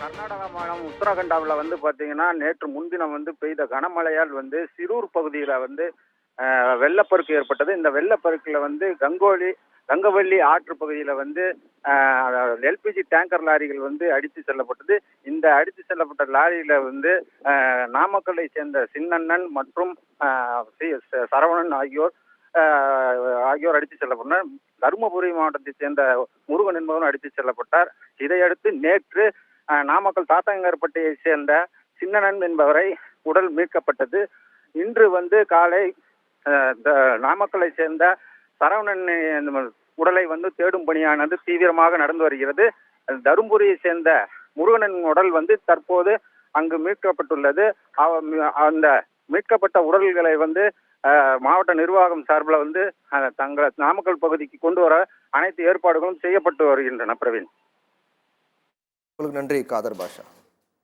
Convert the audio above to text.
கர்நாடகா மாநிலம் உத்தரகண்டாவில் பார்த்தீங்கன்னா நேற்று முன்தினம் பெய்த கனமழையால் சிரூர் பகுதியில் வெள்ளப்பெருக்கு ஏற்பட்டது. இந்த வெள்ளப்பெருக்கில் கங்கவள்ளி ஆற்று பகுதியில் எல்பிஜி டேங்கர் லாரிகள் அடித்து செல்லப்பட்டது. இந்த அடித்து செல்லப்பட்ட லாரியில நாமக்கல்லை சேர்ந்த சின்னண்ணன் மற்றும் சரவணன் ஆகியோர் அடித்து செல்லப்பட்டனர். தருமபுரி மாவட்டத்தைச் சேர்ந்த முருகன் என்பவரும் அடித்து செல்லப்பட்டார். இதையடுத்து நேற்று நாமக்கல் தாத்தங்கர்பட்டியை சேர்ந்த சின்னண்ணன் என்பவரை உடல் மீட்கப்பட்டது. இன்று காலை நாமக்கலை சேர்ந்த சரவணன் உடலை தேடும் பணியானது தீவிரமாக நடந்து வருகிறது. தருமபுரியை சேர்ந்த முருகனின் உடல் தற்போது அங்கு மீட்கப்பட்டுள்ளது. அந்த மீட்கப்பட்ட உடல்களை மாவட்ட நிர்வாகம் சார்பில் தங்கள் நாமக்கல் பகுதிக்கு கொண்டு வர அனைத்து ஏற்பாடுகளும் செய்யப்பட்டு வருகின்றன. பிரவீன், உங்களுக்கு நன்றி காதர் பாஷா.